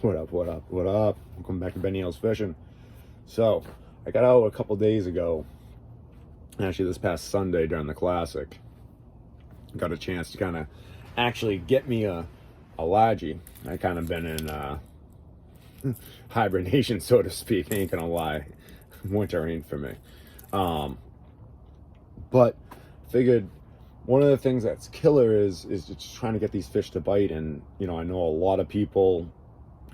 What up, what up, what up? Welcome back to Benny Hill's Fishing. So, I got out a couple days ago, actually this past Sunday during the Classic. Got a chance to kind of actually get me a ladgy. I kind of been in hibernation, so to speak, ain't gonna lie. Winter ain't for me. But figured one of the things that's killer is just trying to get these fish to bite. And, I know a lot of people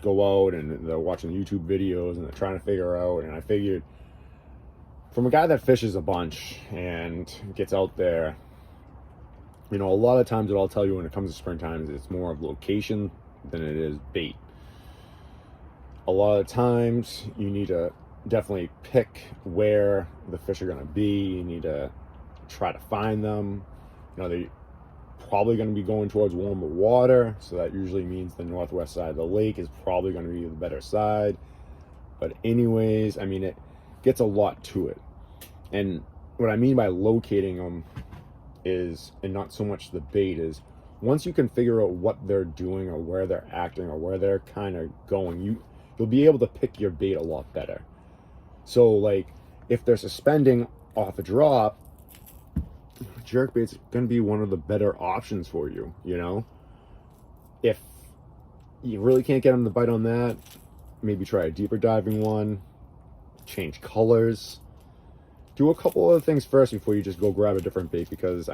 go out and they're watching YouTube videos and they're trying to figure out, and I figured from a guy that fishes a bunch and gets out there, a lot of times what I'll tell you when it comes to springtime is it's more of location than it is bait. A lot of times you need to definitely pick where the fish are going to be. You need to try to find them. They're probably going to be going towards warmer water, so that usually means the northwest side of the lake is probably going to be the better side. But anyways, it gets a lot to it. And what I mean by locating them is, and not so much the bait, is once you can figure out what they're doing or where they're acting or where they're kind of going, you'll be able to pick your bait a lot better. So like if they're suspending off a drop, jerkbait's going to be one of the better options for you. If you really can't get them to bite on that, maybe try a deeper diving one, change colors, do a couple other things first before you just go grab a different bait, because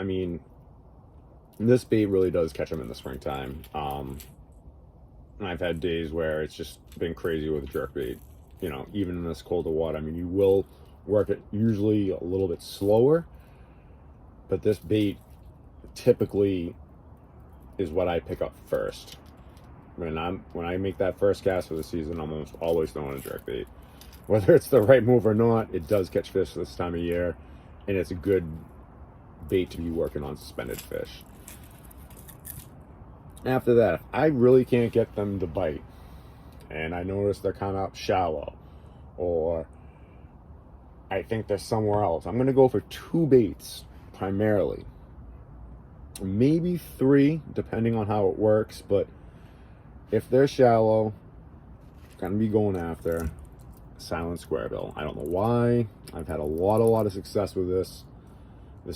this bait really does catch them in the springtime. I've had days where it's just been crazy with jerkbait, even in this colder water. You will work it usually a little bit slower, but this bait typically is what I pick up first. When I make that first cast for the season, I'm almost always throwing a jerkbait. Whether it's the right move or not, it does catch fish this time of year, and it's a good bait to be working on suspended fish. After that, if I really can't get them to bite, and I notice they're kind of shallow, or I think they're somewhere else, I'm going to go for 2 baits primarily. Maybe 3, depending on how it works, but if they're shallow, I'm going to be going after silent squarebill. I don't know why. I've had a lot of success with this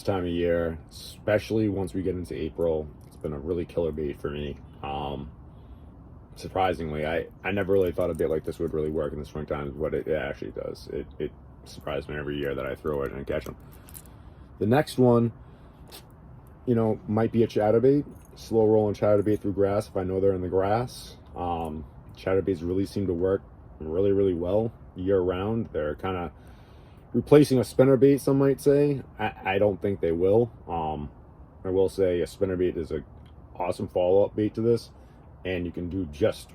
time of year, especially once we get into April. It's been a really killer bait for me. Surprisingly, I never really thought a bait like this would really work in the springtime, but it actually does. It surprised me every year that I throw it and catch them. The next one, might be a chatterbait, slow rolling chatterbait through grass if I know they're in the grass. Chatterbaits really seem to work really well year round. They're kind of replacing a spinnerbait, some might say. I don't think they will. I will say a spinnerbait is a awesome follow-up bait to this, and you can do just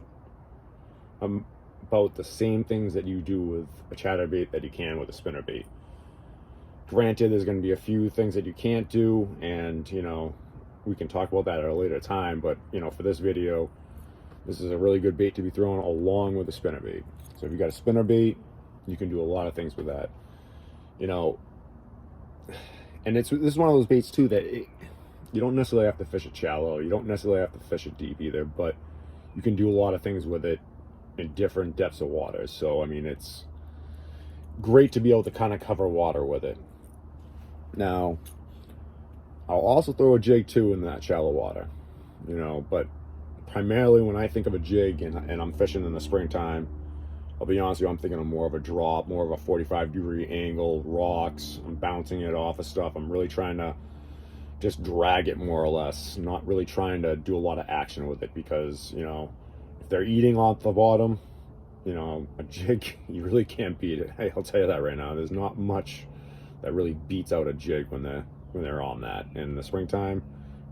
about the same things that you do with a chatterbait that you can with a spinnerbait. Granted, there's going to be a few things that you can't do, and we can talk about that at a later time, but for this video, this is a really good bait to be thrown along with a spinnerbait. So if you got a spinnerbait, you can do a lot of things with that. And this is one of those baits too that you don't necessarily have to fish it shallow, you don't necessarily have to fish it deep either, but you can do a lot of things with it in different depths of water. So it's great to be able to kind of cover water with it. Now, I'll also throw a jig too in that shallow water, but primarily when I think of a jig and I'm fishing in the springtime, I'll be honest with you, I'm thinking of more of a drop, more of a 45-degree angle, rocks. I'm bouncing it off of stuff. I'm really trying to just drag it more or less, not really trying to do a lot of action with it, because, if they're eating off the bottom, a jig, you really can't beat it. Hey, I'll tell you that right now. There's not much that really beats out a jig when they're on that. In the springtime,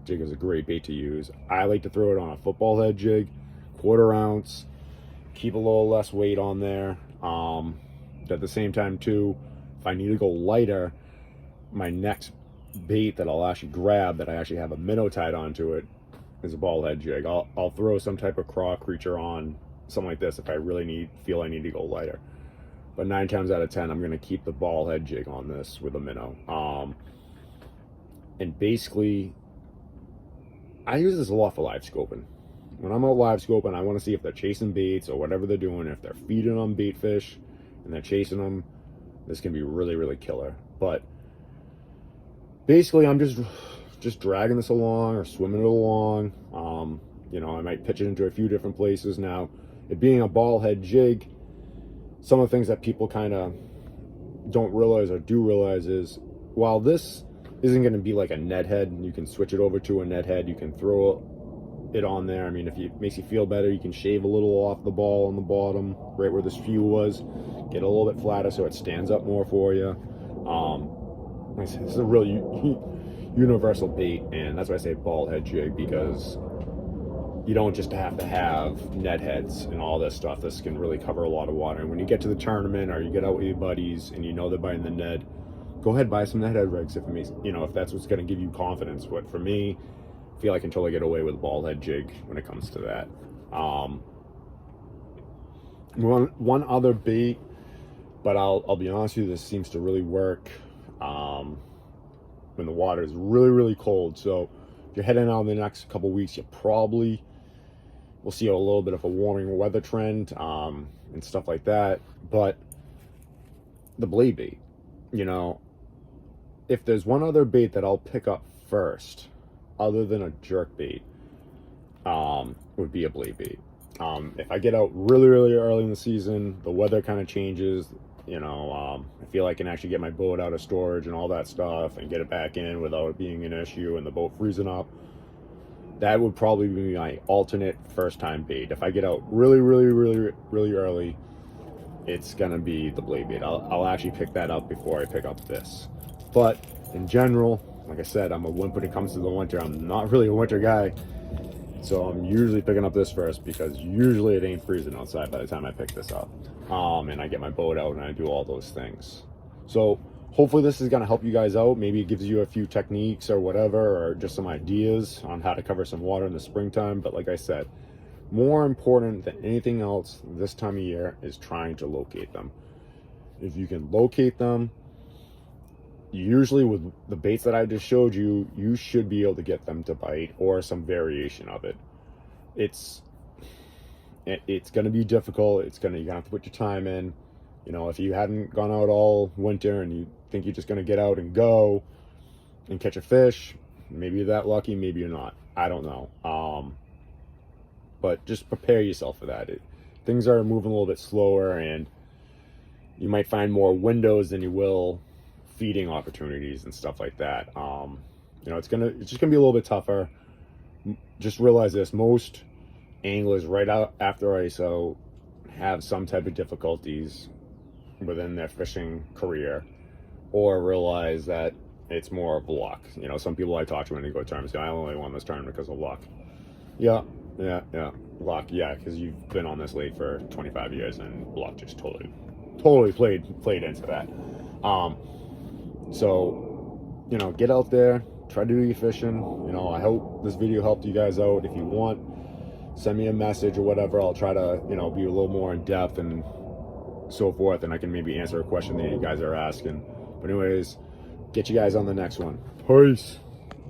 jig is a great bait to use. I like to throw it on a football head jig, 1/4 ounce, keep a little less weight on there. At the same time too, if I need to go lighter, my next bait that I'll actually grab, that I actually have a minnow tied onto it, is a ball head jig. I'll throw some type of craw creature on something like this if I really feel I need to go lighter. But 9 times out of 10, I'm going to keep the ball head jig on this with a minnow. And basically, I use this a lot for live scoping. when I'm out live scoping, I want to see if they're chasing baits or whatever they're doing. If they're feeding on bait fish and they're chasing them, this can be really, really killer. But basically, I'm just dragging this along or swimming it along. You know, I might pitch it into a few different places. Now, it being a ball head jig, some of the things that people kind of don't realize or do realize is, while this isn't going to be like a net head, and you can switch it over to a net head, you can throw it on there. I mean, if it makes you feel better, you can shave a little off the ball on the bottom, right where this few was, get a little bit flatter so it stands up more for you. This is a real universal bait, and that's why I say ball head jig, because you don't just have to have net heads and all this stuff. This can really cover a lot of water. And when you get to the tournament or you get out with your buddies and you know they're biting the Ned, go ahead, buy some net head rigs if it makes, you know, if that's what's going to give you confidence. But for me, I feel I can totally get away with a ball head jig when it comes to that. One other bait, but I'll be honest with you, this seems to really work when the water is really, really cold. So if you're heading out in the next couple weeks, you probably will see a little bit of a warming weather trend and stuff like that. But the blade bait, you know, if there's one other bait that I'll pick up first, other than a jerk bait, would be a blade bait. If I get out really, really early in the season, the weather kind of changes, you know, I feel I can actually get my boat out of storage and all that stuff and get it back in without it being an issue and the boat freezing up. That would probably be my alternate first time bait. If I get out really, really, really, really early, it's gonna be the blade bait. I'll actually pick that up before I pick up this. But in general, like I said, when it comes to the winter, I'm not really a winter guy. So I'm usually picking up this first, because usually it ain't freezing outside by the time I pick this up. And I get my boat out and I do all those things. So hopefully this is going to help you guys out. Maybe it gives you a few techniques or whatever, or just some ideas on how to cover some water in the springtime. But like I said, more important than anything else this time of year is trying to locate them. If you can locate them, usually with the baits that I just showed you, you should be able to get them to bite, or some variation of it. It's going to be difficult. You're going to have to put your time in. You know, if you hadn't gone out all winter and you think you're just going to get out and go and catch a fish, maybe you're that lucky, maybe you're not. I don't know. But just prepare yourself for that. Things are moving a little bit slower, and you might find more windows than you will feeding opportunities and stuff like that. You know, it's just gonna be a little bit tougher. Just realize this: most anglers right out after ISO have some type of difficulties within their fishing career, or realize that it's more of luck. You know, some people I talk to when they go to tournaments say, I only won this tournament because of luck. Yeah, luck. Yeah, because you've been on this lake for 25 years and luck just totally played into that. So, you know, get out there, try to do your fishing. You know, I hope this video helped you guys out. If you want, send me a message or whatever. I'll try to, you know, be a little more in depth and so forth, and I can maybe answer a question that you guys are asking. But anyways, get you guys on the next one. Peace.